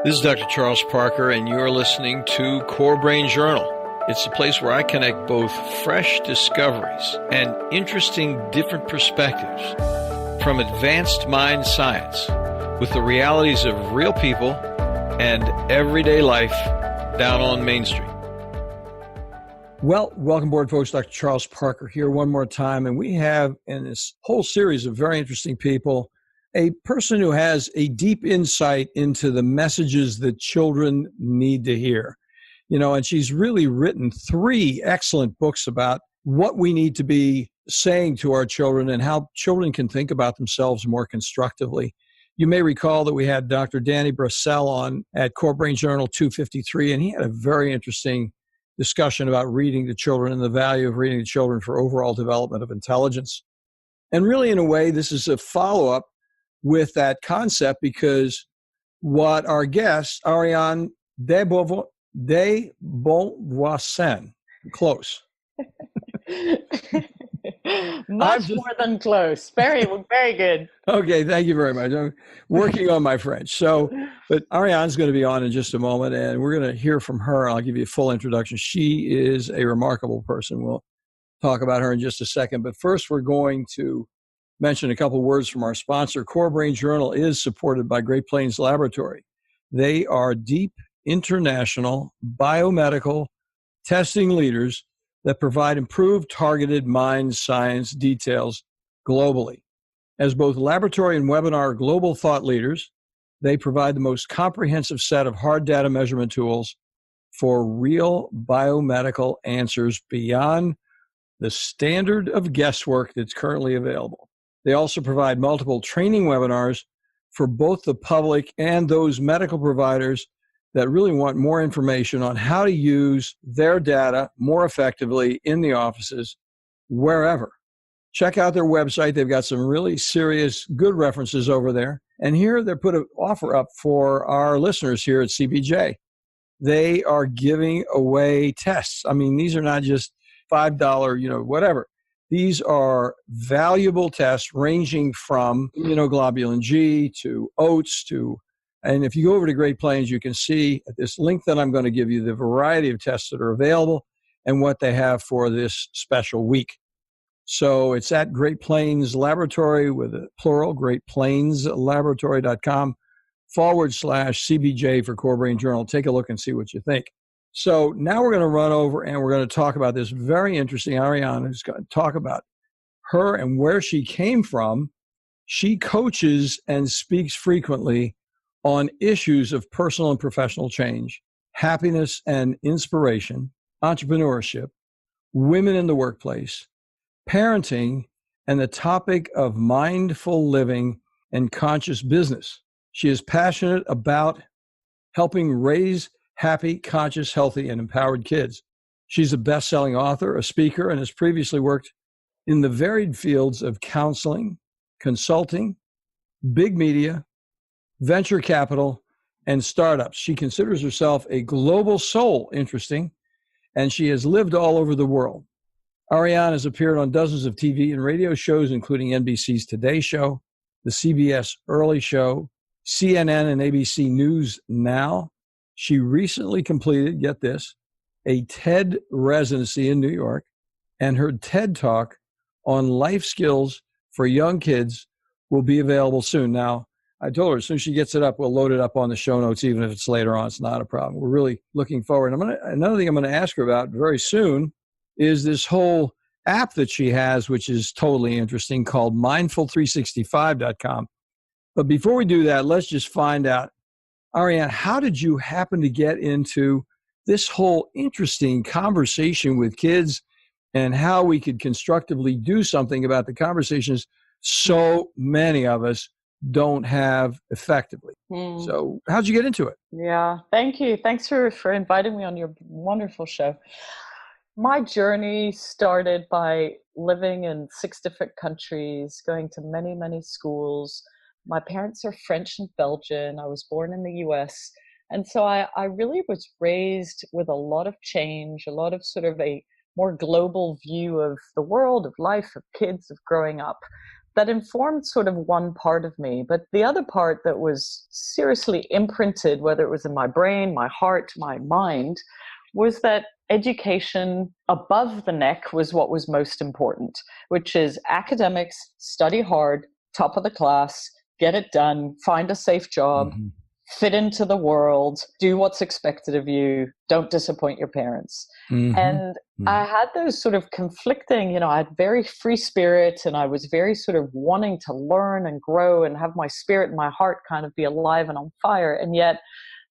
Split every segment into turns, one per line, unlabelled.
This is Dr. Charles Parker, and you're listening to Core Brain Journal. It's a place where I connect both fresh discoveries and interesting different perspectives from advanced mind science with the realities of real people and everyday life down on Main Street. Well, welcome aboard, folks. Dr. Charles Parker here one more time, and we have in this whole series of very interesting people a person who has a deep insight into the messages that children need to hear. You know, and she's really written 3 excellent books about what we need to be saying to our children and how children can think about themselves more constructively. You may recall that we had Dr. Danny Brassell on at Core Brain Journal 253, and he had a very interesting discussion about reading to children and the value of reading to children for overall development of intelligence. And really, in a way, this is a follow-up with that concept, because what our guest, Ariane de Bonvoisin, close.
Much more than close. Very, very good.
Okay, thank you very much. I'm working on my French. But Ariane's going to be on in just a moment, and we're going to hear from her. I'll give you a full introduction. She is a remarkable person. We'll talk about her in just a second. But first, we're going to mention a couple of words from our sponsor. Core Brain Journal is supported by Great Plains Laboratory. They are deep international biomedical testing leaders that provide improved targeted mind science details globally. As both laboratory and webinar global thought leaders, they provide the most comprehensive set of hard data measurement tools for real biomedical answers beyond the standard of guesswork that's currently available. They also provide multiple training webinars for both the public and those medical providers that really want more information on how to use their data more effectively in the offices, wherever. Check out their website. They've got some really serious, good references over there. And here they put an offer up for our listeners here at CBJ. They are giving away tests. I mean, these are not just $5, whatever. These are valuable tests ranging from immunoglobulin G to oats and if you go over to Great Plains, you can see at this link that I'm going to give you the variety of tests that are available and what they have for this special week. So it's at Great Plains Laboratory with a plural, greatplainslaboratory.com/CBJ for Core Brain Journal. Take a look and see what you think. So now we're going to run over and we're going to talk about this very interesting Ariane who's going to talk about her and where she came from. She coaches and speaks frequently on issues of personal and professional change, happiness and inspiration, entrepreneurship, women in the workplace, parenting, and the topic of mindful living and conscious business. She is passionate about helping raise happy, conscious, healthy, and empowered kids. She's a best-selling author, a speaker, and has previously worked in the varied fields of counseling, consulting, big media, venture capital, and startups. She considers herself a global soul, interesting, and she has lived all over the world. Ariane has appeared on dozens of TV and radio shows, including NBC's Today Show, the CBS Early Show, CNN and ABC News Now. She recently completed, get this, a TED Residency in New York, and her TED Talk on life skills for young kids will be available soon. Now, I told her as soon as she gets it up, we'll load it up on the show notes, even if it's later on. It's not a problem. We're really looking forward. Another thing I'm going to ask her about very soon is this whole app that she has, which is totally interesting, called mindful365.com. But before we do that, let's just find out, Ariane, how did you happen to get into this whole interesting conversation with kids and how we could constructively do something about the conversations so many of us don't have effectively? So how'd you get into it?
Yeah, thank you. Thanks for inviting me on your wonderful show. My journey started by living in 6 different countries, going to many, many schools. My parents are French and Belgian. I was born in the US. And so I really was raised with a lot of change, a lot of sort of a more global view of the world, of life, of kids, of growing up. that informed sort of one part of me. But the other part that was seriously imprinted, whether it was in my brain, my heart, my mind, was that education above the neck was what was most important, which is academics, study hard, top of the class, get it done, find a safe job, fit into the world, do what's expected of you, don't disappoint your parents. And I had those sort of conflicting, I had very free spirit, and I was very sort of wanting to learn and grow and have my spirit and my heart kind of be alive and on fire. And yet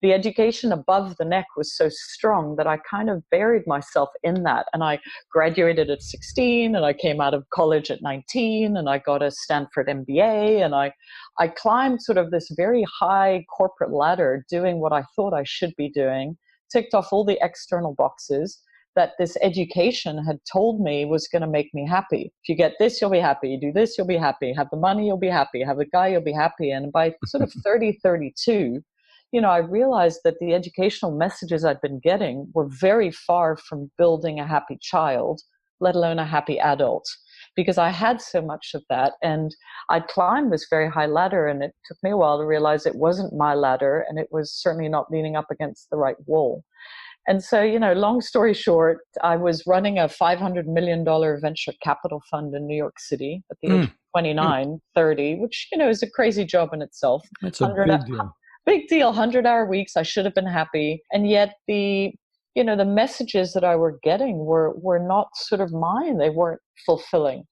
the education above the neck was so strong that I kind of buried myself in that. And I graduated at 16, and I came out of college at 19, and I got a Stanford MBA, and I climbed sort of this very high corporate ladder doing what I thought I should be doing, ticked off all the external boxes that this education had told me was going to make me happy. If you get this, you'll be happy. You do this, you'll be happy. Have the money, you'll be happy. Have a guy, you'll be happy. And by sort of 30, 32, I realized that the educational messages I'd been getting were very far from building a happy child, let alone a happy adult, because I had so much of that. And I'd climbed this very high ladder, and it took me a while to realize it wasn't my ladder, and it was certainly not leaning up against the right wall. And so, long story short, I was running a $500 million venture capital fund in New York City at the age of 29, 30, which, is a crazy job in itself.
It's a big deal.
Big deal, 100-hour weeks. I should have been happy. And yet the messages that I were getting were not sort of mine. They weren't fulfilling.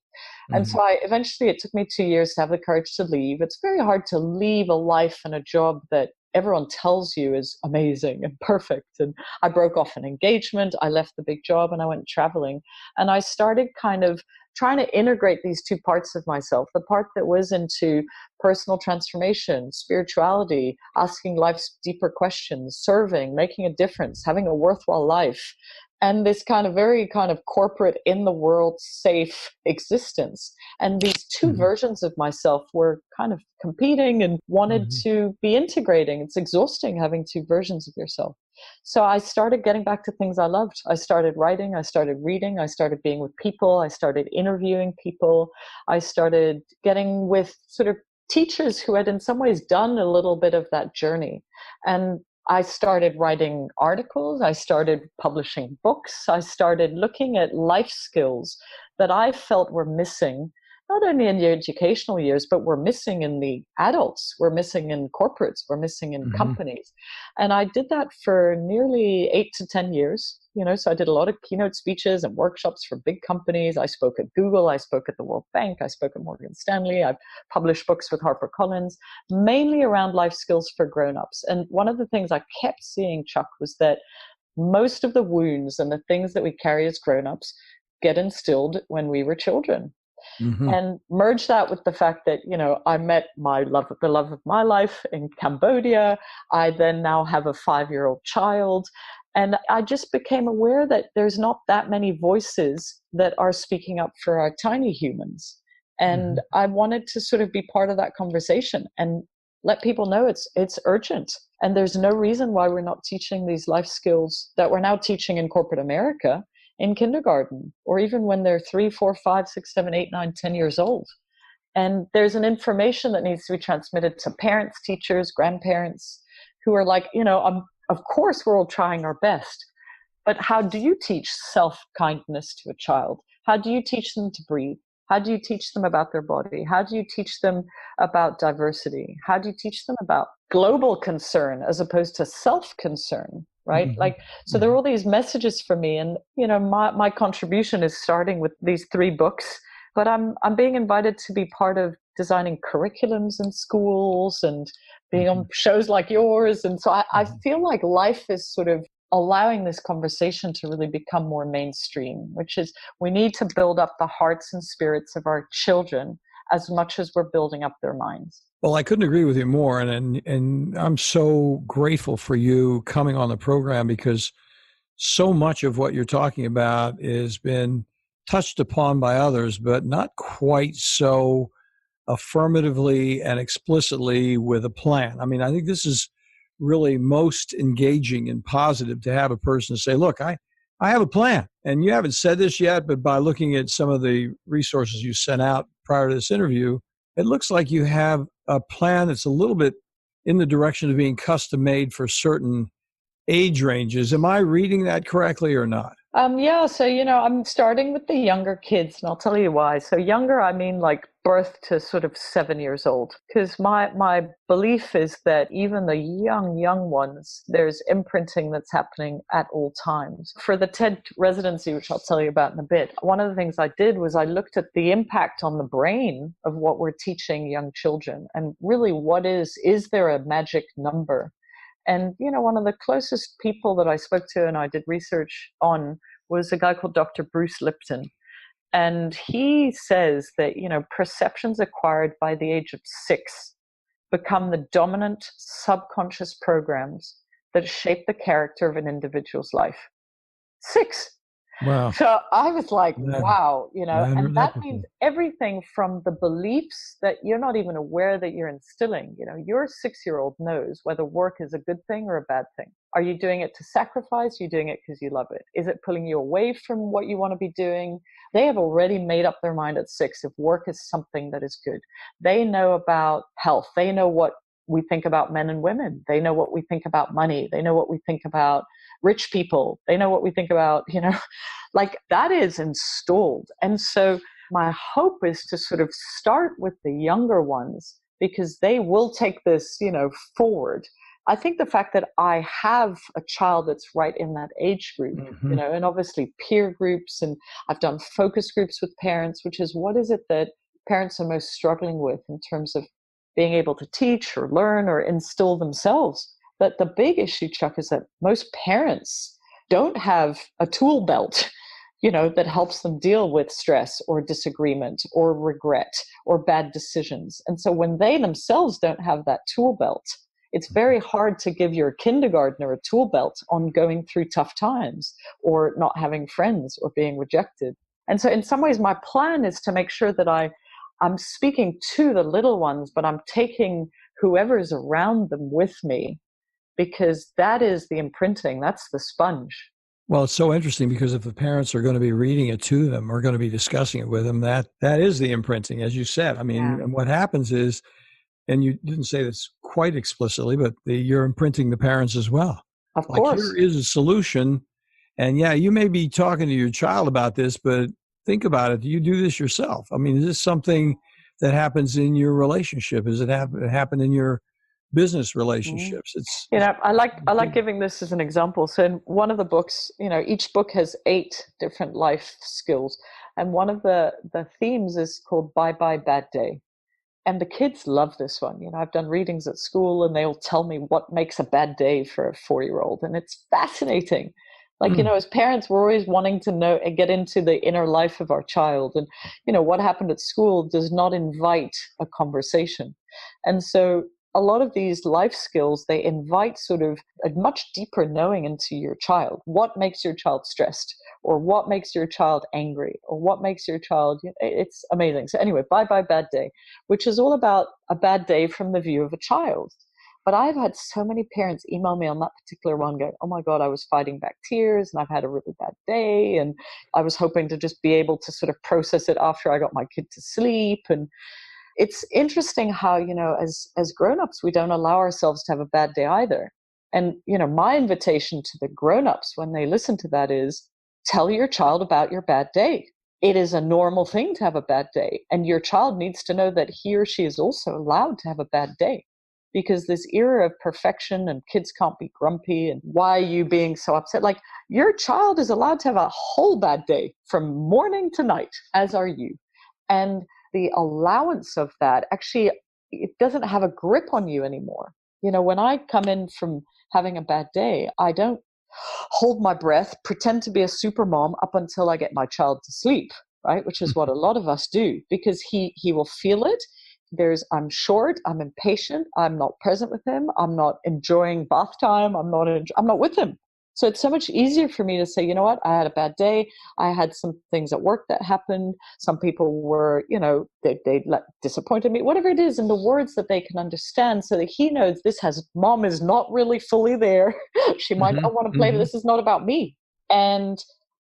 And so it took me 2 years to have the courage to leave. It's very hard to leave a life and a job that everyone tells you is amazing and perfect. And I broke off an engagement. I left the big job and I went traveling. And I started kind of trying to integrate these two parts of myself, the part that was into personal transformation, spirituality, asking life's deeper questions, serving, making a difference, having a worthwhile life, and this kind of very kind of corporate, in the world, safe existence. And these two versions of myself were kind of competing and wanted to be integrating. It's exhausting having two versions of yourself. So I started getting back to things I loved. I started writing, I started reading, I started being with people, I started interviewing people, I started getting with sort of teachers who had in some ways done a little bit of that journey. And I started writing articles, I started publishing books, I started looking at life skills that I felt were missing, not only in the educational years, but were missing in the adults, were missing in corporates, were missing in companies. And I did that for nearly 8 to 10 years. So I did a lot of keynote speeches and workshops for big companies. I spoke at Google, I spoke at the World Bank, I spoke at Morgan Stanley, I've published books with HarperCollins, mainly around life skills for grown-ups. And one of the things I kept seeing, Chuck, was that most of the wounds and the things that we carry as grown-ups get instilled when we were children. And merge that with the fact that, I met the love of my life in Cambodia. I then now have a 5-year-old child. And I just became aware that there's not that many voices that are speaking up for our tiny humans. And I wanted to sort of be part of that conversation and let people know it's urgent. And there's no reason why we're not teaching these life skills that we're now teaching in corporate America in kindergarten, or even when they're 3, 4, 5, 6, 7, 8, 9, 10 years old. And there's an information that needs to be transmitted to parents, teachers, grandparents, who are like, of course we're all trying our best, but how do you teach self-kindness to a child? How do you teach them to breathe? How do you teach them about their body? How do you teach them about diversity? How do you teach them about global concern as opposed to self-concern? Right? So there are all these messages for me. And, my contribution is starting with these 3 books, but I'm being invited to be part of designing curriculums in schools and being on shows like yours. And so I feel like life is sort of allowing this conversation to really become more mainstream, which is we need to build up the hearts and spirits of our children as much as we're building up their minds.
Well, I couldn't agree with you more. And I'm so grateful for you coming on the program, because so much of what you're talking about has been touched upon by others, but not quite so affirmatively and explicitly with a plan. I mean, I think this is really most engaging and positive to have a person say, look, I have a plan. And you haven't said this yet, but by looking at some of the resources you sent out prior to this interview, it looks like you have a plan that's a little bit in the direction of being custom made for certain age ranges. Am I reading that correctly or not?
Yeah, so I'm starting with the younger kids, and I'll tell you why. So younger, I mean like birth to sort of 7 years old, because my belief is that even the young ones, there's imprinting that's happening at all times. For the TED Residency, which I'll tell you about in a bit, one of the things I did was I looked at the impact on the brain of what we're teaching young children, and really, what is there a magic number? And, one of the closest people that I spoke to and I did research on was a guy called Dr. Bruce Lipton. And he says that, perceptions acquired by the age of 6 become the dominant subconscious programs that shape the character of an individual's life. 6.
Wow.
So I was like,
That,
wow, and that means
interesting.
everything from the beliefs that you're not even aware that you're instilling. Your 6-year-old knows whether work is a good thing or a bad thing. Are you doing it to sacrifice? Are you doing it because you love it? Is it pulling you away from what you want to be doing? They have already made up their mind at 6 if work is something that is good. They know about health. They know what we think about men and women. They know what we think about money. They know what we think about rich people. They know what we think about, like that is installed. And so my hope is to sort of start with the younger ones because they will take this, forward. I think the fact that I have a child that's right in that age group,
Mm-hmm.
and obviously peer groups, and I've done focus groups with parents, which is what is it that parents are most struggling with in terms of being able to teach or learn or instill themselves. But the big issue, Chuck, is that most parents don't have a tool belt, that helps them deal with stress or disagreement or regret or bad decisions. And so when they themselves don't have that tool belt, it's very hard to give your kindergartner a tool belt on going through tough times or not having friends or being rejected. And so in some ways, my plan is to make sure that I'm speaking to the little ones, but I'm taking whoever's around them with me, because that is the imprinting. That's the sponge.
Well, it's so interesting because if the parents are going to be reading it to them or going to be discussing it with them, that is the imprinting, as you said. I mean,
Yeah.
and what happens is, and you didn't say this quite explicitly, but you're imprinting the parents as well.
Of
Like, here
course.
is a solution. And yeah, you may be talking to your child about this, but think about it. Do you do this yourself? I mean, is this something that happens in your relationship? Is it happen in your business
Mhm.
relationships? It's
I like giving this as an example. So in one of the books, each book has 8 different life skills, and one of the themes is called "Bye Bye Bad Day." And the kids love this one. I've done readings at school, and they'll tell me what makes a bad day for a 4-year-old, and it's fascinating. Like,
mm,
as parents, we're always wanting to know and get into the inner life of our child, and what happened at school does not invite a conversation. And so a lot of these life skills, they invite sort of a much deeper knowing into your child. What makes your child stressed, or what makes your child angry, or what makes your child, it's amazing. So anyway, Bye Bye Bad Day, which is all about a bad day from the view of a child. But I've had so many parents email me on that particular one going, oh my God, I was fighting back tears and I've had a really bad day. And I was hoping to just be able to sort of process it after I got my kid to sleep. And it's interesting how, as grown-ups, we don't allow ourselves to have a bad day either. And, my invitation to the grown-ups when they listen to that is tell your child about your bad day. It is a normal thing to have a bad day. And your child needs to know that he or she is also allowed to have a bad day. Because this era of perfection and kids can't be grumpy and why are you being so upset? Like, your child is allowed to have a whole bad day from morning to night, as are you. And the allowance of that, actually, it doesn't have a grip on you anymore. When I come in from having a bad day, I don't hold my breath, pretend to be a super mom up until I get my child to sleep, right? Which is what a lot of us do, because he will feel it. I'm short, I'm impatient, I'm not present with him, I'm not enjoying bath time, I'm not with him. So it's so much easier for me to say, you know what, I had a bad day. I had some things at work that happened. Some people were, they disappointed me, whatever it is, in the words that they can understand, so that he knows mom is not really fully there. She might
mhm,
not want to play, but
mhm.
this is not about me. And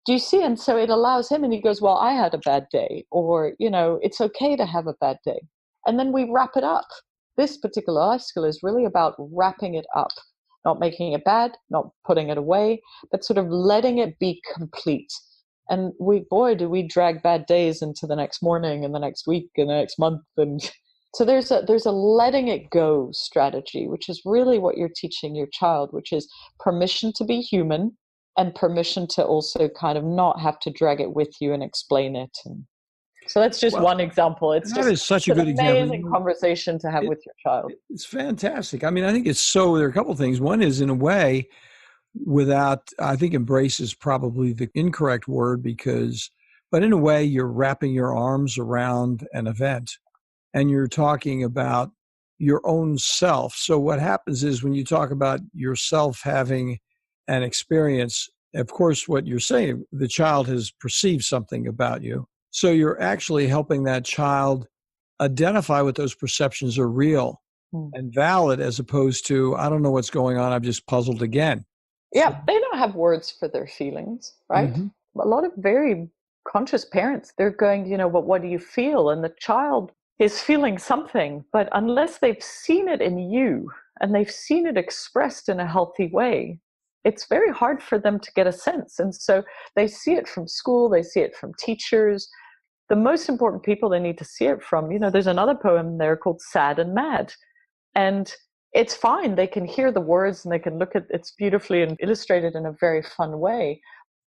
Do you see? And so it allows him, and he goes, well, I had a bad day, or, it's okay to have a bad day. And then we wrap it up. This particular life skill is really about wrapping it up, not making it bad, not putting it away, but sort of letting it be complete. And boy, do we drag bad days into the next morning and the next week and the next month. And so there's a letting it go strategy, which is really what you're teaching your child, which is permission to be human and permission to also kind of not have to drag it with you and explain it. And so that's just one example. It's
that is such a good example.
Amazing conversation to have with your child.
It's fantastic. I mean, I think there are a couple of things. One is, in a way, I think embrace is probably the incorrect word but in a way, you're wrapping your arms around an event and you're talking about your own self. So what happens is when you talk about yourself having an experience, of course, what you're saying, the child has perceived something about you. So you're actually helping that child identify what those perceptions are real and valid, as opposed to, I don't know what's going on, I'm just puzzled again.
Yeah, they don't have words for their feelings, right? Mm-hmm. A lot of very conscious parents, they're going, but what do you feel? And the child is feeling something, but unless they've seen it in you and they've seen it expressed in a healthy way, it's very hard for them to get a sense. And so they see it from school, they see it from teachers. The most important people they need to see it from, there's another poem there called Sad and Mad. And it's fine. They can hear the words and they can look at it's beautifully and illustrated in a very fun way.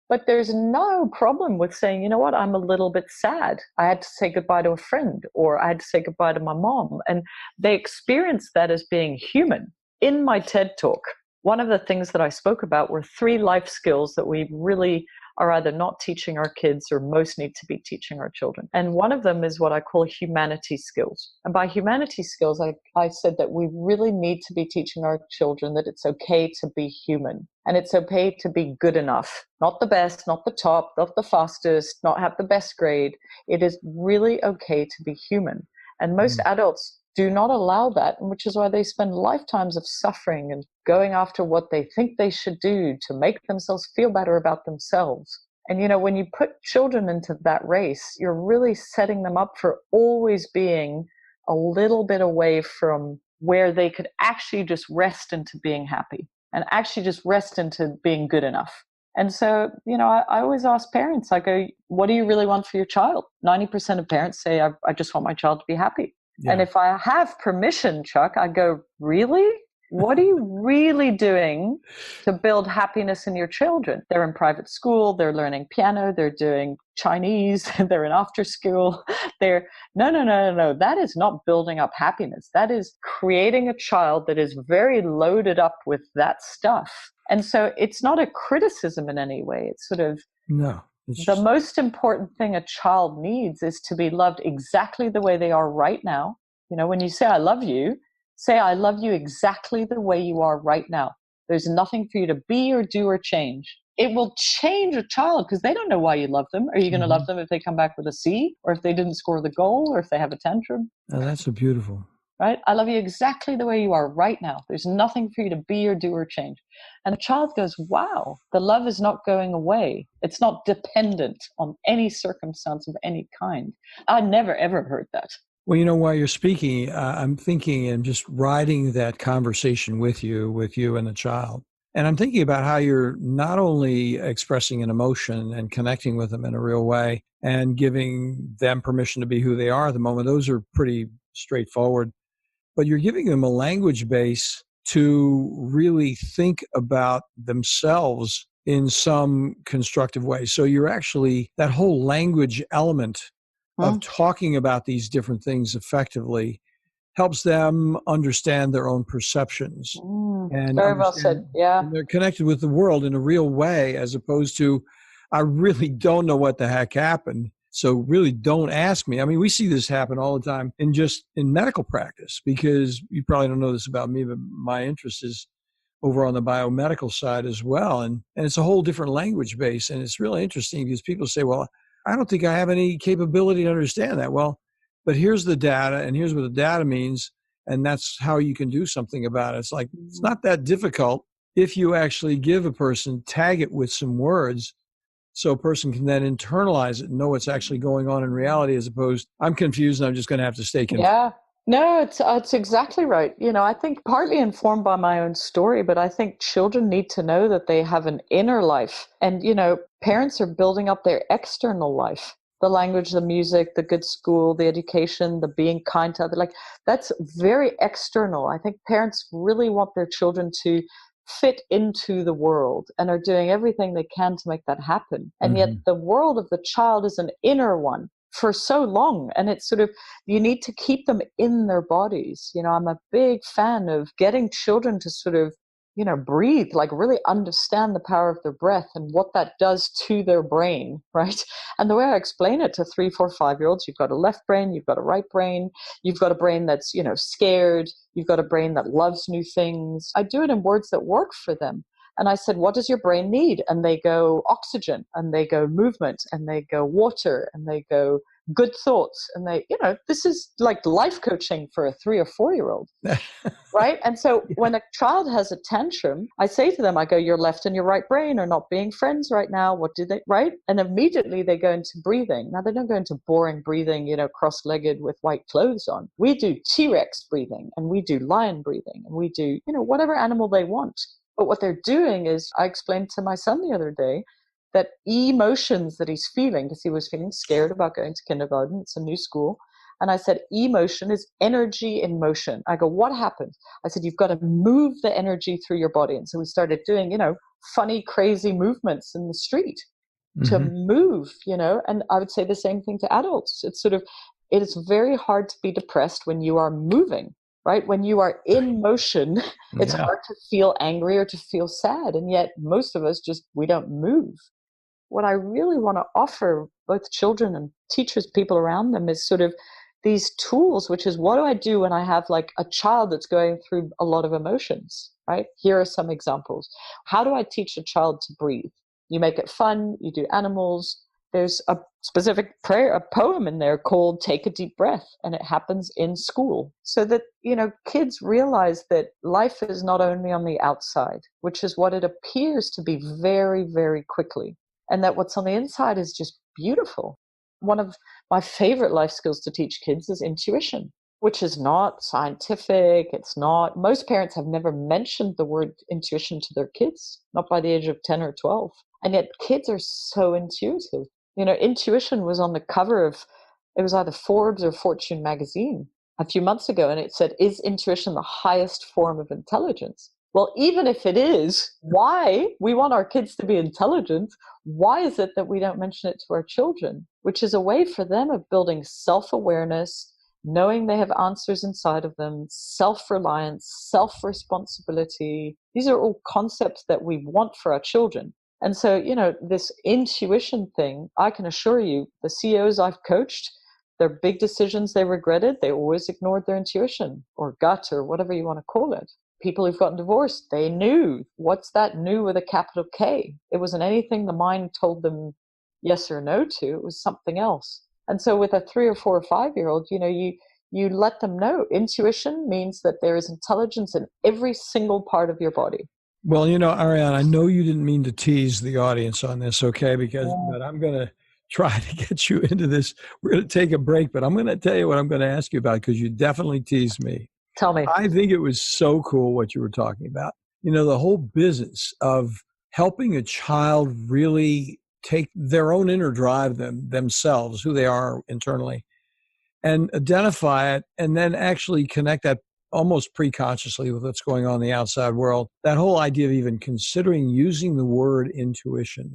But there's no problem with saying, you know what, I'm a little bit sad. I had to say goodbye to a friend, or I had to say goodbye to my mom. And they experience that as being human. In my TED Talk, one of the things that I spoke about were 3 life skills that we really are either not teaching our kids or most need to be teaching our children. And one of them is what I call humanity skills. And by humanity skills, I said that we really need to be teaching our children that it's okay to be human. And it's okay to be good enough. Not the best, not the top, not the fastest, not have the best grade. It is really okay to be human. And most adults do not allow that, which is why they spend lifetimes of suffering and going after what they think they should do to make themselves feel better about themselves. And, when you put children into that race, you're really setting them up for always being a little bit away from where they could actually just rest into being happy and actually just rest into being good enough. And so, I always ask parents, I go, what do you really want for your child? 90% of parents say, I just want my child to be happy. Yeah. And if I have permission, Chuck, I go, really? What are you really doing to build happiness in your children? They're in private school, they're learning piano, they're doing Chinese, they're in after school. No. That is not building up happiness. That is creating a child that is very loaded up with that stuff. And so it's not a criticism in any way. It's sort of... No. The most important thing a child needs is to be loved exactly the way they are right now. When you say, I love you, say, I love you exactly the way you are right now. There's nothing for you to be or do or change. It will change a child because they don't know why you love them. Are you going to love them if they come back with a C, or if they didn't score the goal, or if they have a tantrum?
Oh, that's so beautiful.
Right? I love you exactly the way you are right now. There's nothing for you to be or do or change. And the child goes, wow, the love is not going away. It's not dependent on any circumstance of any kind. I never, ever heard that.
Well, while you're speaking, I'm thinking and just riding that conversation with you and the child. And I'm thinking about how you're not only expressing an emotion and connecting with them in a real way and giving them permission to be who they are at the moment. Those are pretty straightforward. But you're giving them a language base to really think about themselves in some constructive way. So you're actually, that whole language element of talking about these different things effectively helps them understand their own perceptions. And
very well said. Yeah.
And they're connected with the world in a real way, as opposed to, I really don't know what the heck happened, so really don't ask me. I mean, we see this happen all the time in medical practice, because you probably don't know this about me, but my interest is over on the biomedical side as well. And it's a whole different language base. And it's really interesting because people say, well, I don't think I have any capability to understand that. Well, but here's the data, and here's what the data means, and that's how you can do something about it. It's like, it's not that difficult if you actually give a person, tag it with some words so a person can then internalize it and know what's actually going on in reality, as opposed, I'm confused and I'm just going to have to stay confused.
Yeah. No, it's exactly right. I think partly informed by my own story, but I think children need to know that they have an inner life. And, parents are building up their external life, the language, the music, the good school, the education, the being kind to others. Like, that's very external. I think parents really want their children to fit into the world and are doing everything they can to make that happen. And yet the world of the child is an inner one for so long. And it's sort of, you need to keep them in their bodies. I'm a big fan of getting children to sort of, breathe, like really understand the power of their breath and what that does to their brain, right? And the way I explain it to 3, 4, 5-year-olds, you've got a left brain, you've got a right brain, you've got a brain that's, scared, you've got a brain that loves new things. I do it in words that work for them. And I said, what does your brain need? And they go oxygen, and they go movement, and they go water, and they go good thoughts. And they, this is like life coaching for a 3 or 4-year-old. Right. And so when a child has a tantrum, I say to them, I go, your left and your right brain are not being friends right now. What do they, right? And immediately they go into breathing. Now, they don't go into boring breathing, cross-legged with white clothes on. We do T-Rex breathing, and we do lion breathing, and we do, whatever animal they want. But what they're doing is, I explained to my son the other day that emotions that he's feeling, because he was feeling scared about going to kindergarten, it's a new school. And I said, emotion is energy in motion. I go, what happens? I said, you've got to move the energy through your body. And so we started doing, funny, crazy movements in the street to move, and I would say the same thing to adults. It's sort of, it is very hard to be depressed when you are moving, right? When you are in motion, it's hard to feel angry or to feel sad. And yet most of us we don't move. What I really want to offer both children and teachers, people around them, is sort of these tools, which is, what do I do when I have like a child that's going through a lot of emotions, right? Here are some examples. How do I teach a child to breathe? You make it fun, you do animals. There's a specific a poem in there called Take a Deep Breath, and it happens in school. So that, kids realize that life is not only on the outside, which is what it appears to be very, very quickly. And that what's on the inside is just beautiful. One of my favorite life skills to teach kids is intuition, which is not scientific. It's not, most parents have never mentioned the word intuition to their kids, not by the age of 10 or 12. And yet kids are so intuitive. Intuition was on the cover of, it was either Forbes or Fortune magazine a few months ago. And it said, is intuition the highest form of intelligence? Well, even if it is, why we want our kids to be intelligent, why is it that we don't mention it to our children? Which is a way for them of building self-awareness, knowing they have answers inside of them, self-reliance, self-responsibility. These are all concepts that we want for our children. And so, this intuition thing, I can assure you, the CEOs I've coached, their big decisions they regretted, they always ignored their intuition or gut or whatever you want to call it. People who've gotten divorced, they knew. What's that knew with a capital K? It wasn't anything the mind told them yes or no to. It was something else. And so with a 3 or 4 or 5-year-old, you let them know intuition means that there is intelligence in every single part of your body.
Well, Ariane, I know you didn't mean to tease the audience on this, okay? But I'm going to try to get you into this. We're going to take a break, but I'm going to tell you what I'm going to ask you about, because you definitely teased me.
Tell me.
I think it was so cool what you were talking about. The whole business of helping a child really take their own inner drive, themselves, who they are internally, and identify it, and then actually connect that almost pre-consciously with what's going on in the outside world. That whole idea of even considering using the word intuition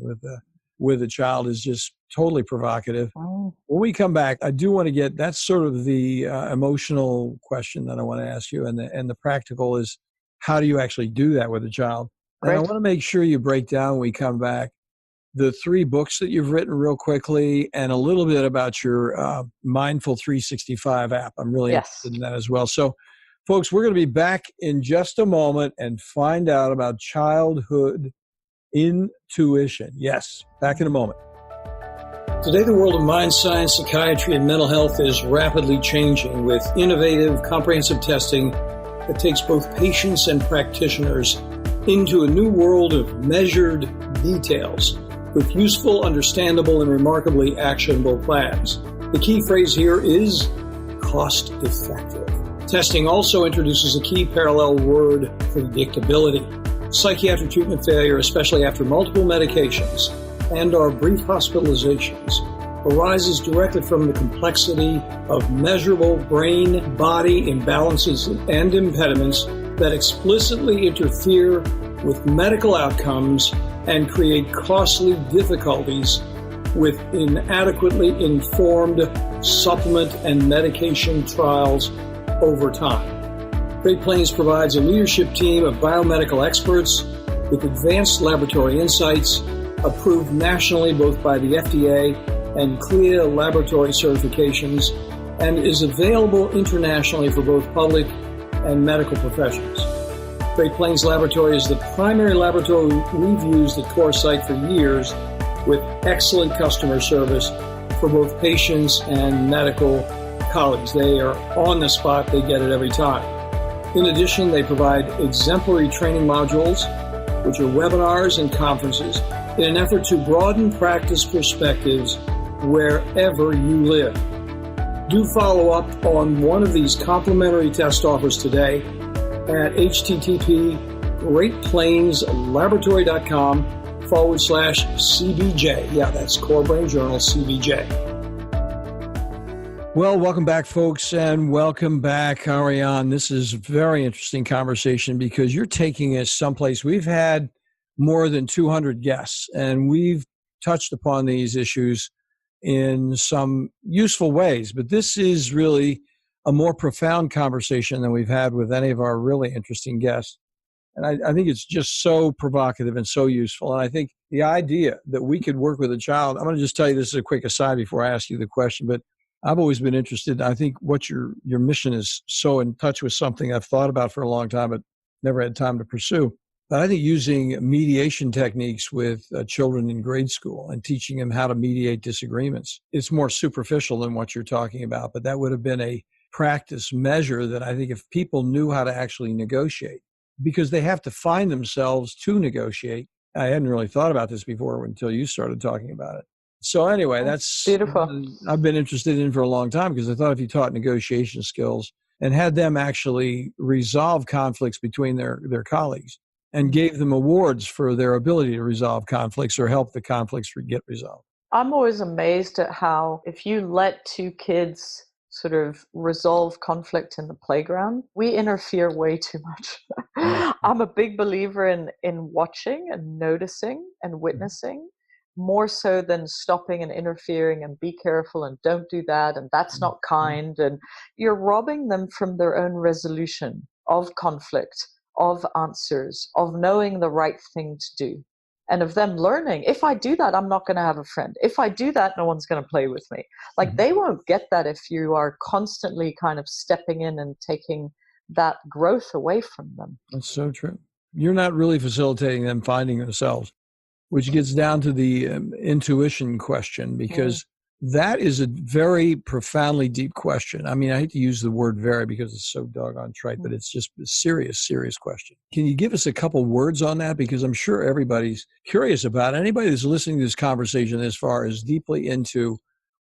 with a child is just totally provocative. Oh. When we come back, I do want to get, that's sort of the emotional question that I want to ask you. And the practical is, how do you actually do that with a child? And I want to make sure you break down when we come back the 3 books that you've written real quickly, and a little bit about your Mindful 365 app. I'm really interested in that as well. So folks, we're going to be back in just a moment and find out about childhood intuition. Yes, back in a moment. Today, the world of mind science, psychiatry, and mental health is rapidly changing with innovative, comprehensive testing that takes both patients and practitioners into a new world of measured details. with useful, understandable, and remarkably actionable plans. The key phrase here is cost-effective. Testing also introduces a key parallel word: predictability. Psychiatric treatment failure, especially after multiple medications and/or brief hospitalizations, arises directly from the complexity of measurable brain-body imbalances and impediments that explicitly interfere with medical outcomes and create costly difficulties with inadequately informed supplement and medication trials over time. Great Plains provides a leadership team of biomedical experts with advanced laboratory insights, approved nationally both by the FDA and CLIA laboratory certifications, and is available internationally for both public and medical professionals. Great Plains Laboratory is the primary laboratory we've used at CoreSight for years, with excellent customer service for both patients and medical colleagues. They are on the spot. They get it every time. In addition, they provide exemplary training modules, which are webinars and conferences, in an effort to broaden practice perspectives wherever you live. Do follow up on one of these complimentary test offers today at http://greatplainslaboratory.com/CBJ. Yeah, that's Core Brain Journal CBJ. Well, welcome back, folks, and welcome back, Ariane. This is a very interesting conversation because you're taking us someplace. We've had more than 200 guests, and we've touched upon these issues in some useful ways, but this is really a more profound conversation than we've had with any of our really interesting guests. And I think it's just so provocative and so useful. And I think the idea that we could work with a child, I'm going to just tell you, this is a quick aside before I ask you the question, but I've always been interested. I think what your mission is so in touch with something I've thought about for a long time, but never had time to pursue. But I think using mediation techniques with children in grade school and teaching them how to mediate disagreements, it's more superficial than what you're talking about. But that would have been a practice measure that I think if people knew how to actually negotiate, because they have to find themselves to negotiate. I hadn't really thought about this before until you started talking about it. So anyway, that's
beautiful.
I've been interested in for a long time, because I thought if you taught negotiation skills and had them actually resolve conflicts between their colleagues and gave them awards for their ability to resolve conflicts or help the conflicts get resolved. I'm
always amazed at how if you let two kids sort of resolve conflict in the playground, we interfere way too much. I'm a big believer in watching and noticing and witnessing, more so than stopping and interfering and be careful and don't do that and that's not kind. And you're robbing them from their own resolution of conflict, of answers, of knowing the right thing to do, and of them learning, if I do that, I'm not going to have a friend. If I do that, no one's going to play with me. Like they won't get that if you are constantly kind of stepping in and taking that growth away from them. That's so true. You're not really facilitating them finding themselves, which gets down to the intuition question, because that is a very profoundly deep question. I mean, I hate to use the word very because it's so doggone trite, but it's just a serious, serious question. Can you give us a couple words on that? Because I'm sure everybody's curious about it. Anybody that's listening to this conversation this far is deeply into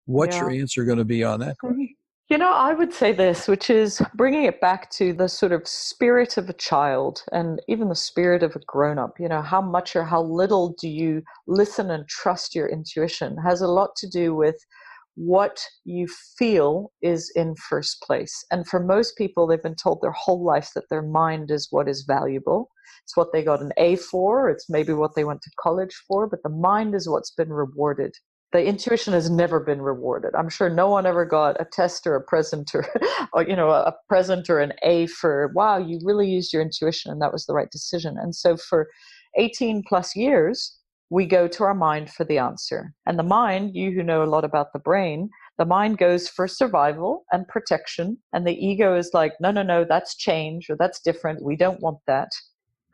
what's your answer going to be on that question. You know, I would say this, which is bringing it back to the sort of spirit of a child and even the spirit of a grown-up. You know, how much or how little do you listen and trust your intuition has a lot to do with what you feel is in first place. And for most people, they've been told their whole life that their mind is what is valuable. It's what they got an A for. It's maybe what they went to college for, but the mind is what's been rewarded. The intuition has never been rewarded. I'm sure no one ever got a test or a present or you know, a present or an A for, wow, you really used your intuition and that was the right decision. And so for 18 plus years, we go to our mind for the answer. And the mind, you who know a lot about the brain, the mind goes for survival and protection. And the ego is like, no, that's change or that's different. We don't want that.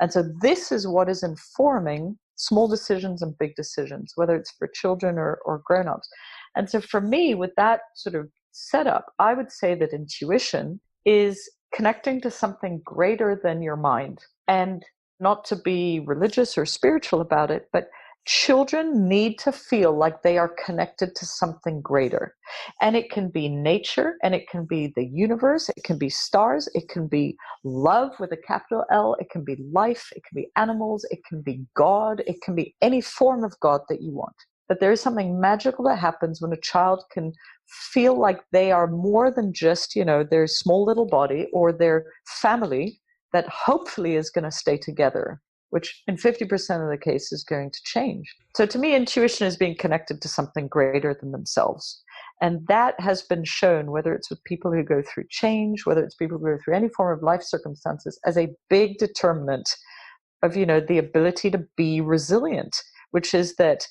And so this is what is informing small decisions and big decisions, whether it's for children or grown-ups. And so for me, with that sort of setup, I would say that intuition is connecting to something greater than your mind. And not to be religious or spiritual about it, but children need to feel like they are connected to something greater. And it can be nature, and it can be the universe, it can be stars, it can be love with a capital L, it can be life, it can be animals, it can be God, it can be any form of God that you want. But there is something magical that happens when a child can feel like they are more than just, their small little body or their family that hopefully is going to stay together, which in 50% of the case is going to change. So to me, intuition is being connected to something greater than themselves. And that has been shown, whether it's with people who go through change, whether it's people who go through any form of life circumstances, as a big determinant of, the ability to be resilient, which is that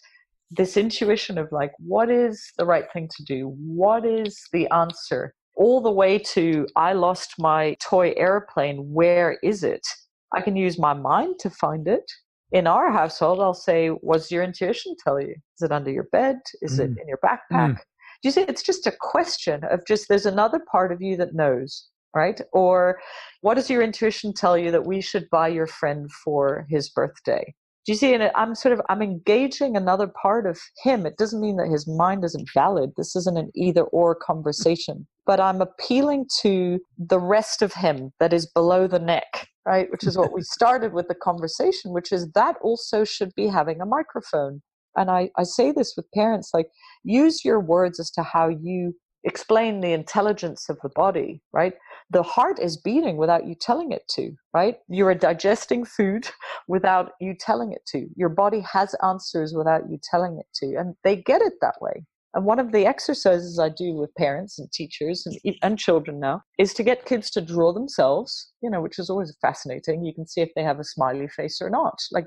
this intuition of like, what is the right thing to do? What is the answer? All the way to, I lost my toy airplane. Where is it? I can use my mind to find it. In our household, I'll say, what's your intuition tell you? Is it under your bed? Is it in your backpack? Do you see? It's just a question of there's another part of you that knows, right? Or what does your intuition tell you that we should buy your friend for his birthday? Do you see? And I'm engaging another part of him. It doesn't mean that his mind isn't valid. This isn't an either or conversation, but I'm appealing to the rest of him that is below the neck, right? Which is what we started with the conversation, which is that also should be having a microphone. And I say this with parents, like, use your words as to how you explain the intelligence of the body, right? The heart is beating without you telling it to, right? You're digesting food without you telling it to. Your body has answers without you telling it to. And they get it that way. And one of the exercises I do with parents and teachers and children now is to get kids to draw themselves, which is always fascinating. You can see if they have a smiley face or not. Like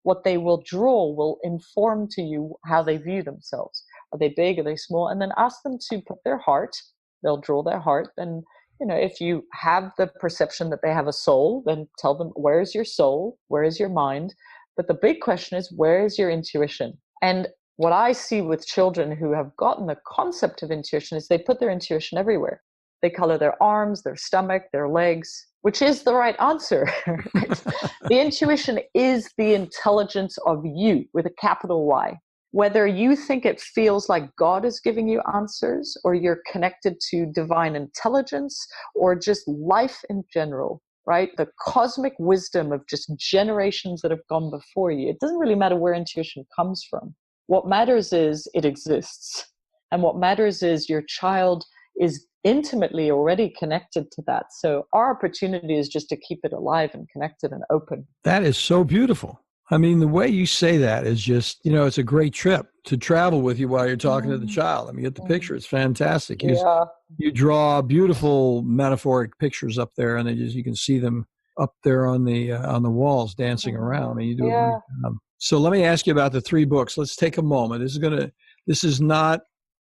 what they will draw will inform to you how they view themselves. Are they big? Are they small? And then ask them to put their heart. They'll draw their heart. And, if you have the perception that they have a soul, then tell them, where is your soul? Where is your mind? But the big question is, where is your intuition? And what I see with children who have gotten the concept of intuition is they put their intuition everywhere. They color their arms, their stomach, their legs, which is the right answer. Right? The intuition is the intelligence of you with a capital Y. Whether you think it feels like God is giving you answers, or you're connected to divine intelligence, or just life in general, right? The cosmic wisdom of just generations that have gone before you. It doesn't really matter where intuition comes from. What matters is it exists. And what matters is your child is intimately already connected to that. So our opportunity is just to keep it alive and connected and open.
That is so beautiful. I mean, the way you say that is just, it's a great trip to travel with you while you're talking to the child. I mean, get the picture. It's fantastic. You draw beautiful metaphoric pictures up there, and you can see them up there on the walls dancing around. And you do a great job. So let me ask you about the 3 books. Let's take a moment. This is not,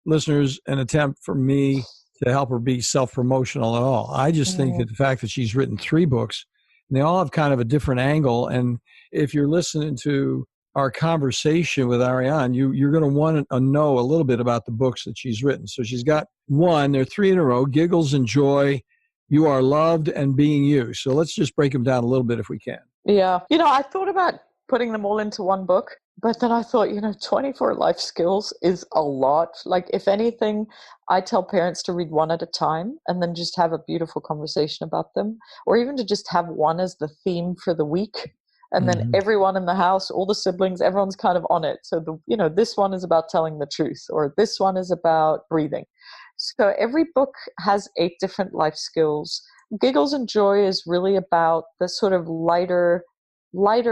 listeners, an attempt for me to help her be self-promotional at all. I just think that the fact that she's written 3 books, and they all have kind of a different angle. And if you're listening to our conversation with Ariane, you're going to want to know a little bit about the books that she's written. So she's got 1, there are 3 in a row, Giggles and Joy, You Are Loved, and Being You. So let's just break them down a little bit if we can.
Yeah. I thought about putting them all into one book, but then I thought, 24 life skills is a lot. Like, if anything, I tell parents to read 1 at a time and then just have a beautiful conversation about them, or even to just have 1 as the theme for the week. And then everyone in the house, all the siblings, everyone's kind of on it. So this one is about telling the truth, or this one is about breathing. So every book has 8 different life skills. Giggles and Joy is really about the sort of lighter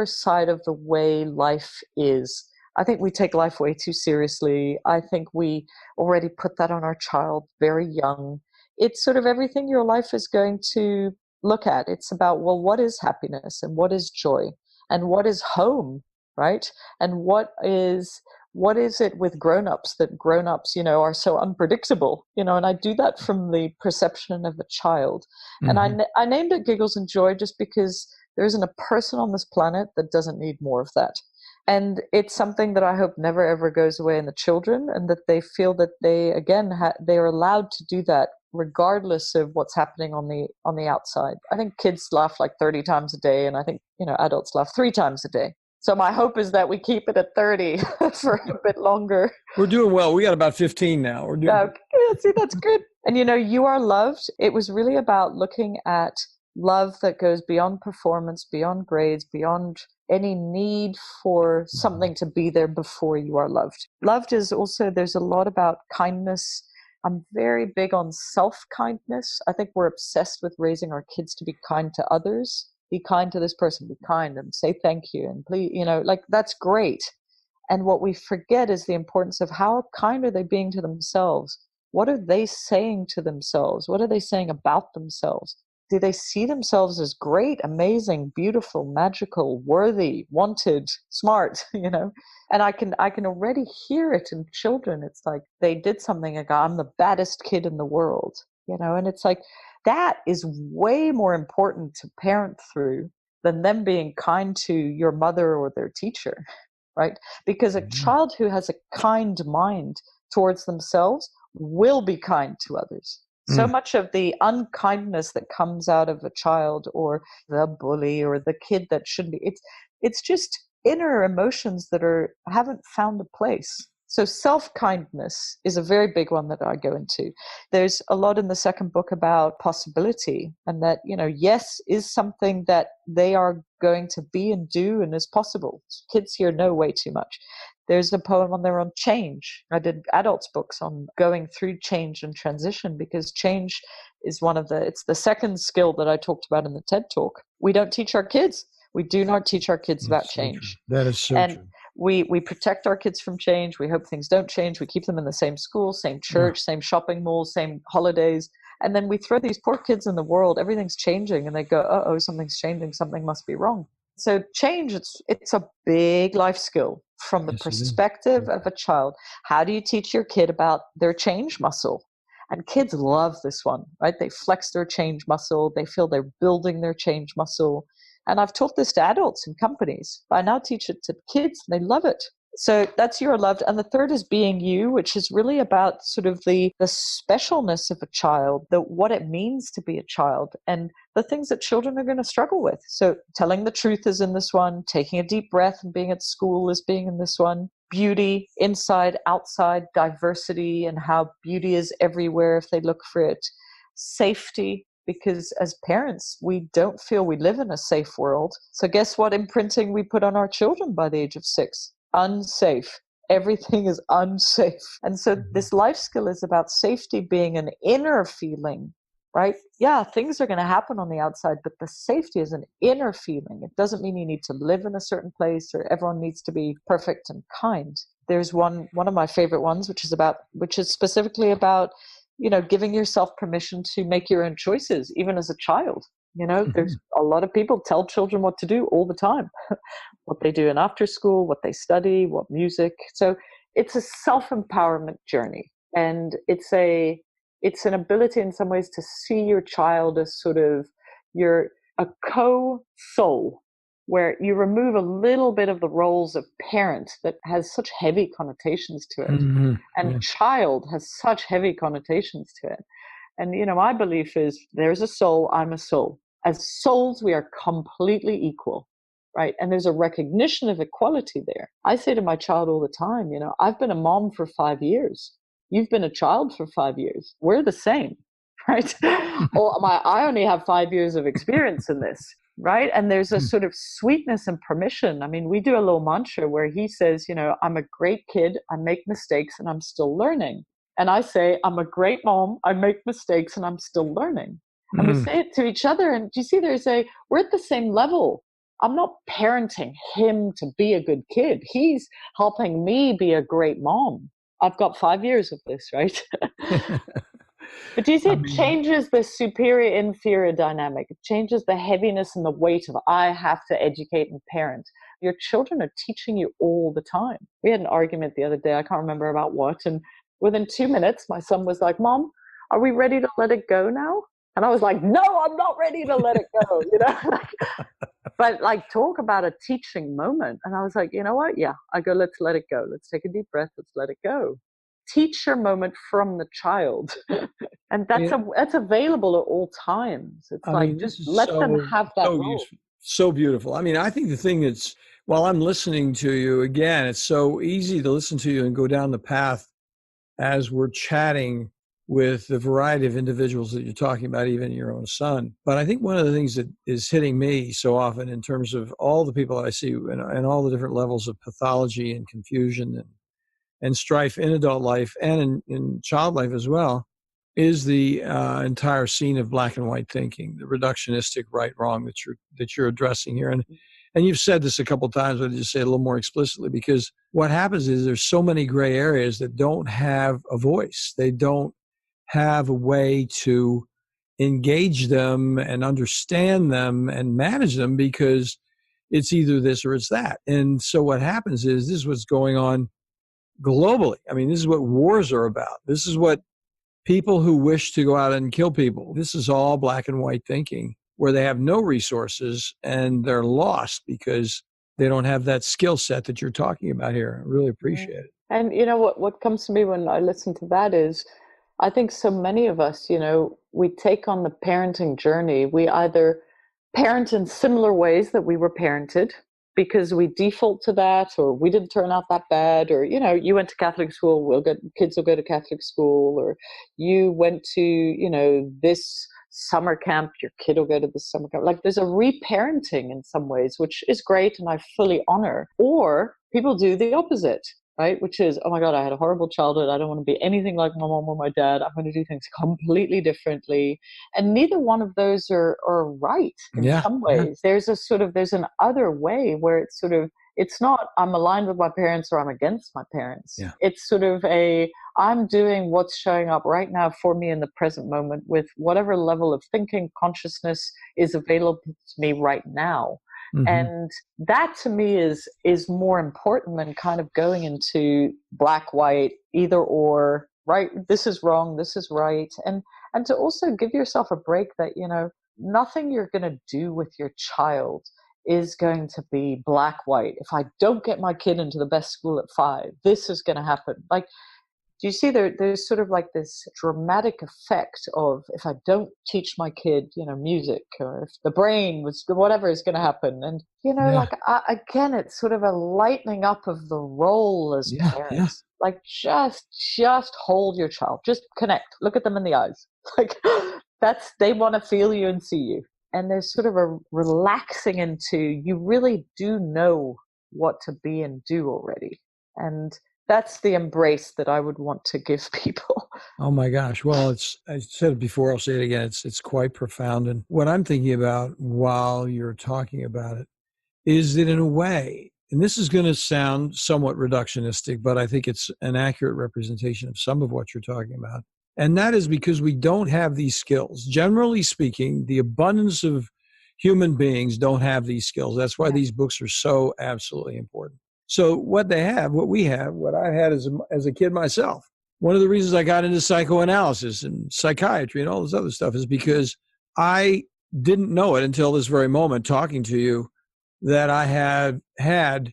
side of the way life is. I think we take life way too seriously. I think we already put that on our child very young. It's sort of everything your life is going to look at. It's about, well, what is happiness, and what is joy, and what is home, right? And what is it with grown-ups that grown-ups, are so unpredictable, and I do that from the perception of a child. And I named it Giggles and Joy just because there isn't a person on this planet that doesn't need more of that. And it's something that I hope never, ever goes away in the children, and that they feel that they, again, they are allowed to do that regardless of what's happening on the outside. I think kids laugh like 30 times a day, and I think, adults laugh 3 times a day. So my hope is that we keep it at 30 for a bit longer.
We're doing well. We got about 15 now. We're doing
See, that's good. And you are loved. It was really about looking at love that goes beyond performance, beyond grades, beyond any need for something to be there before you are loved. Loved is also, there's a lot about kindness. I'm very big on self-kindness. I think we're obsessed with raising our kids to be kind to others. Be kind to this person, be kind and say thank you. And please, like that's great. And what we forget is the importance of how kind are they being to themselves? What are they saying to themselves? What are they saying about themselves? Do they see themselves as great, amazing, beautiful, magical, worthy, wanted, smart, And I can already hear it in children. It's like they did something like, I'm the baddest kid in the world, and it's like that is way more important to parent through than them being kind to your mother or their teacher, right? Because a child who has a kind mind towards themselves will be kind to others. So much of the unkindness that comes out of a child or the bully or the kid that shouldn't be, it's just inner emotions that haven't found a place. So self-kindness is a very big one that I go into. There's a lot in the second book about possibility, and that, yes is something that they are going to be and do and is possible. Kids here know way too much. There's a poem on there on change. I did adults books on going through change and transition, because change is it's the second skill that I talked about in the TED Talk. We don't teach our kids. We do not teach our kids about change.
That is so true.
We protect our kids from change. We hope things don't change. We keep them in the same school, same church, same shopping mall, same holidays. And then we throw these poor kids in the world. Everything's changing. And they go, uh-oh, something's changing. Something must be wrong. So change, it's a big life skill from the perspective of a child. How do you teach your kid about their change muscle? And kids love this one, right? They flex their change muscle. They feel they're building their change muscle. And I've taught this to adults in companies. I now teach it to kids, and they love it. So that's your loved. And the third is being you, which is really about sort of the specialness of a child, what it means to be a child, and the things that children are going to struggle with. So telling the truth is in this one. Taking a deep breath and being at school is being in this one. Beauty, inside, outside, diversity, and how beauty is everywhere if they look for it. Safety, because as parents, we don't feel we live in a safe world. So guess what imprinting we put on our children by the age of 6? Unsafe. Everything is unsafe. And so this life skill is about safety being an inner feeling, right? Yeah, things are going to happen on the outside, but the safety is an inner feeling. It doesn't mean you need to live in a certain place or everyone needs to be perfect and kind. There's one of my favorite ones, which is specifically about giving yourself permission to make your own choices, even as a child. There's a lot of people tell children what to do all the time, what they do in after school, what they study, what music. So it's a self-empowerment journey. And it's an ability in some ways to see your child as sort of a co-soul, where you remove a little bit of the roles of parent that has such heavy connotations to it. And child has such heavy connotations to it. And, my belief is there's a soul, I'm a soul. As souls, we are completely equal, right? And there's a recognition of equality there. I say to my child all the time, I've been a mom for 5 years. You've been a child for 5 years. We're the same, right? I only have 5 years of experience in this, right? And there's a sort of sweetness and permission. I mean, we do a little mantra where he says, I'm a great kid, I make mistakes, and I'm still learning. And I say, I'm a great mom, I make mistakes, and I'm still learning. And we say it to each other. And do you see, we're at the same level. I'm not parenting him to be a good kid. He's helping me be a great mom. I've got 5 years of this, right? But do you see, it changes the superior-inferior dynamic. It changes the heaviness and the weight of I have to educate and parent. Your children are teaching you all the time. We had an argument the other day, I can't remember about what, and within 2 minutes, my son was like, Mom, are we ready to let it go now? And I was like, no, I'm not ready to let it go, But talk about a teaching moment. And I was like, you know what? Yeah, I go, let's let it go. Let's take a deep breath. Let's let it go. Teacher moment from the child. And that's available at all times. It's just let them have that role.
Useful, so beautiful. I mean, I think the thing that's While I'm listening to you, again, it's so easy to listen to you and go down the path as we're chatting with the variety of individuals that you're talking about, even your own son. But I think one of the things that is hitting me so often in terms of all the people I see and all the different levels of pathology and confusion and strife in adult life and in child life as well is the entire scene of black and white thinking, the reductionistic right wrong that you're addressing here. And you've said this a couple of times, but I'll just say it a little more explicitly, because what happens is there's so many gray areas that don't have a voice. They don't have a way to engage them and understand them and manage them, because it's either this or it's that. And so what happens is this is what's going on globally. I mean, this is what wars are about. This is what people who wish to go out and kill people, this is all black and white thinking, where they have no resources and they're lost because they don't have that skill set that you're talking about here. I really appreciate it.
And what comes to me when I listen to that is, I think so many of us, we take on the parenting journey. We either parent in similar ways that we were parented because we default to that, or we didn't turn out that bad, or, you went to Catholic school, kids will go to Catholic school, or you went to, this summer camp, your kid will go to the summer camp. Like, there's a reparenting in some ways, which is great and I fully honor. Or people do the opposite, right? Which is, oh my God, I had a horrible childhood. I don't want to be anything like my mom or my dad. I'm going to do things completely differently. And neither one of those are right in some ways. There's an other way where it's not I'm aligned with my parents or I'm against my parents.
Yeah.
It's sort of I'm doing what's showing up right now for me in the present moment with whatever level of thinking, consciousness is available to me right now. Mm-hmm. And that to me is more important than kind of going into black, white, either or, right? This is wrong, this is right. And to also give yourself a break that, nothing you're going to do with your child is going to be black, white. If I don't get my kid into the best school at 5, this is going to happen. Like, do you see there's sort of like this dramatic effect of, if I don't teach my kid, music, or if the brain was, whatever is going to happen. And, again, it's sort of a lightening up of the role as parents. Yeah. Like, just hold your child, just connect, look at them in the eyes. Like, they want to feel you and see you. And there's sort of a relaxing into, you really do know what to be and do already. And that's the embrace that I would want to give people.
Oh my gosh. Well, I said it before, I'll say it again. It's quite profound. And what I'm thinking about while you're talking about it is that, in a way, and this is going to sound somewhat reductionistic, but I think it's an accurate representation of some of what you're talking about. And that is because we don't have these skills. Generally speaking, the abundance of human beings don't have these skills. That's why these books are so absolutely important. So what we have, what I had as a kid myself, one of the reasons I got into psychoanalysis and psychiatry and all this other stuff is because I didn't know it until this very moment talking to you that I had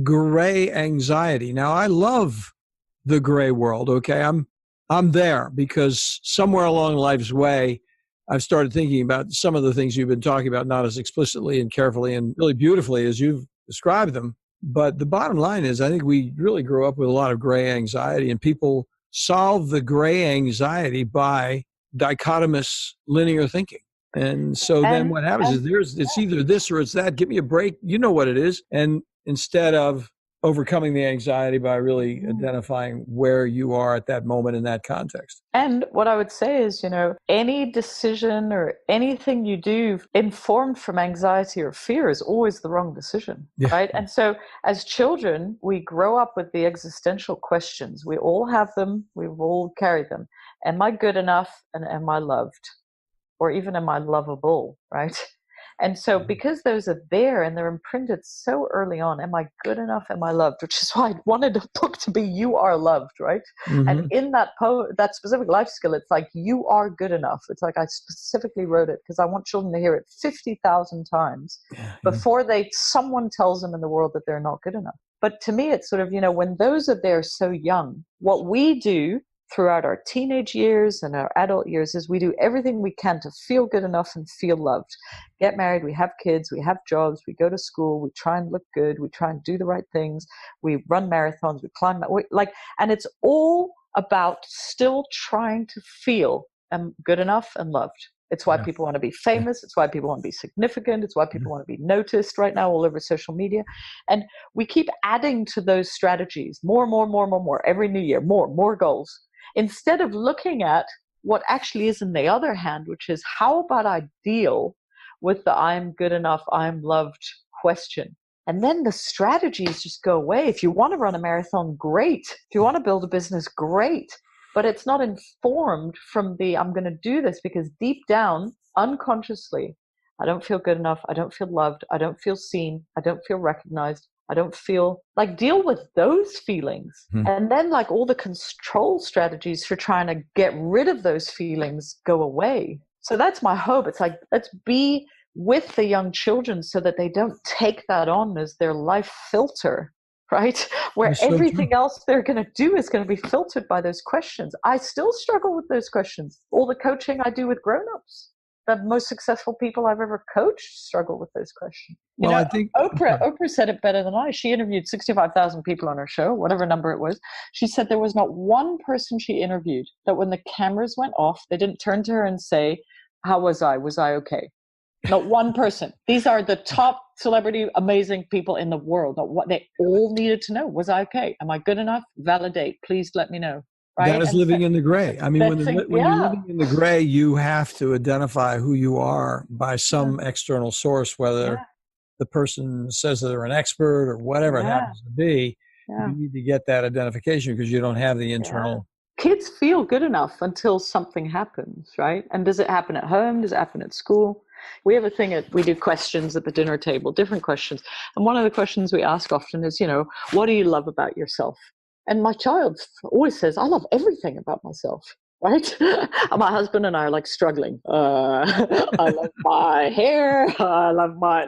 gray anxiety. Now, I love the gray world, okay? I'm there because somewhere along life's way, I've started thinking about some of the things you've been talking about, not as explicitly and carefully and really beautifully as you've described them. But the bottom line is, I think we really grew up with a lot of gray anxiety, and people solve the gray anxiety by dichotomous linear thinking. And so then what happens is it's either this or it's that. Give me a break. You know what it is. And instead of overcoming the anxiety by really identifying where you are at that moment in that context.
And what I would say is, any decision or anything you do informed from anxiety or fear is always the wrong decision, right? And so as children, we grow up with the existential questions. We all have them. We've all carried them. Am I good enough? And am I loved? Or even am I lovable, right? And so because those are there and they're imprinted so early on, am I good enough? Am I loved? Which is why I wanted the book to be You Are Loved, right? Mm-hmm. And in that that specific life skill, it's like, you are good enough. It's like I specifically wrote it because I want children to hear it 50,000 times before someone tells them in the world that they're not good enough. But to me, it's sort of, when those are there so young, what we do throughout our teenage years and our adult years is we do everything we can to feel good enough and feel loved. Get married, we have kids, we have jobs, we go to school, we try and look good, we try and do the right things, we run marathons, we climb, and it's all about still trying to feel good enough and loved. It's why people want to be famous. It's why people want to be significant. It's why people want to be noticed right now all over social media. And we keep adding to those strategies, more, every new year, more goals, instead of looking at what actually is in the other hand, which is how about I deal with the I'm good enough, I'm loved question. And then the strategies just go away. If you want to run a marathon, great. If you want to build a business, great. But it's not informed from I'm going to do this because deep down, unconsciously, I don't feel good enough. I don't feel loved. I don't feel seen. I don't feel recognized. I don't feel deal with those feelings. And then all the control strategies for trying to get rid of those feelings go away. So that's my hope. It's let's be with the young children so that they don't take that on as their life filter. Right? Where everything else they're going to do is going to be filtered by those questions. I still struggle with those questions. All the coaching I do with grown-ups, the most successful people I've ever coached struggle with those questions. I think Oprah said it better than I. She interviewed 65,000 people on her show, whatever number it was. She said there was not one person she interviewed that when the cameras went off, they didn't turn to her and say, how was I? Was I okay? Not one person. These are the top celebrity, amazing people in the world. Not what they all needed to know. Was I okay? Am I good enough? Validate. Please let me know. Right?
That is living in the gray. I mean, when you're living in the gray, you have to identify who you are by some external source, whether the person says that they're an expert or whatever it happens to be. You need to get that identification because you don't have the internal.
Kids feel good enough until something happens, right? And does it happen at home? Does it happen at school? We have a thing we do questions at the dinner table, different questions. And one of the questions we ask often is, what do you love about yourself? And my child always says, I love everything about myself, right? And my husband and I are struggling. I love my hair. I love my,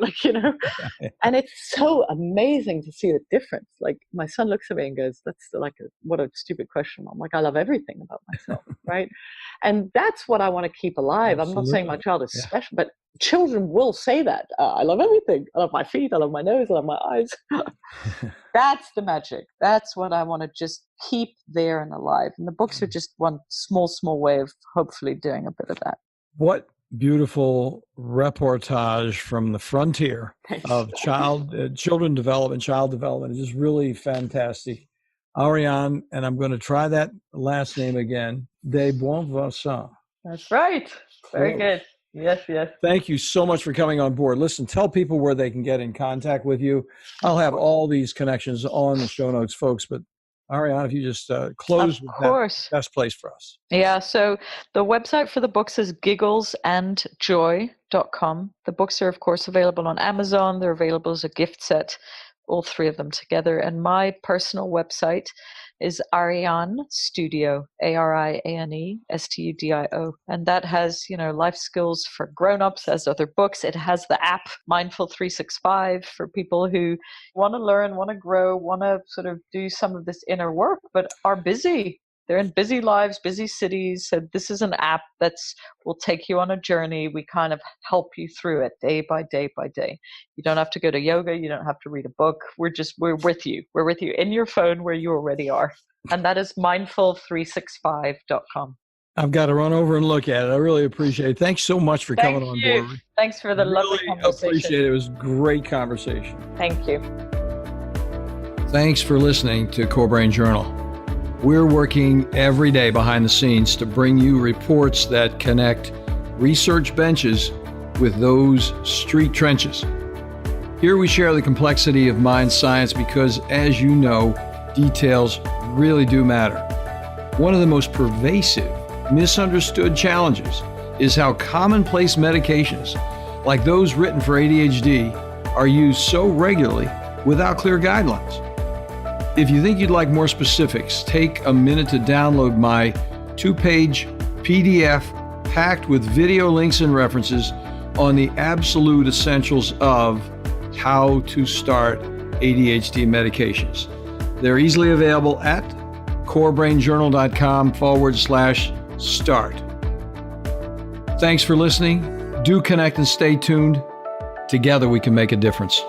and it's so amazing to see the difference. My son looks at me and goes, that's what a stupid question. I'm I love everything about myself, right? And that's what I want to keep alive. Absolutely. I'm not saying my child is special, but children will say that. I love everything. I love my feet. I love my nose. I love my eyes. That's the magic. That's what I want to just keep there and alive. And the books are just one small way of hopefully doing a bit of that.
What beautiful reportage from the frontier of children development, child development. It's just really fantastic. Ariane, and I'm going to try that last name again, de Bonvoisin.
That's right. Very good. Yes.
Thank you so much for coming on board. Listen, tell people where they can get in contact with you. I'll have all these connections on the show notes, folks. But Ariane, if you just close with that, best place for us.
Yeah, so the website for the books is gigglesandjoy.com. The books are, of course, available on Amazon. They're available as a gift set, all three of them together. And my personal website is Ariane Studio, ArianeStudio. And that has, life skills for grown-ups as other books. It has the app Mindful 365 for people who want to learn, want to grow, want to sort of do some of this inner work, but are busy. They're in busy lives, busy cities. So this is an app will take you on a journey. We kind of help you through it day by day by day. You don't have to go to yoga. You don't have to read a book. We're with you. We're with you in your phone where you already are. And that is mindful365.com.
I've got to run over and look at it. I really appreciate it. Thanks so much for coming on board.
Thanks for the lovely conversation.
Appreciate it. It was a great conversation.
Thank you.
Thanks for listening to Core Brain Journal. We're working every day behind the scenes to bring you reports that connect research benches with those street trenches. Here we share the complexity of mind science because, as you know, details really do matter. One of the most pervasive, misunderstood challenges is how commonplace medications, like those written for ADHD, are used so regularly without clear guidelines. If you think you'd like more specifics, take a minute to download my 2-page PDF packed with video links and references on the absolute essentials of how to start ADHD medications. They're easily available at corebrainjournal.com/start. Thanks for listening. Do connect and stay tuned. Together we can make a difference.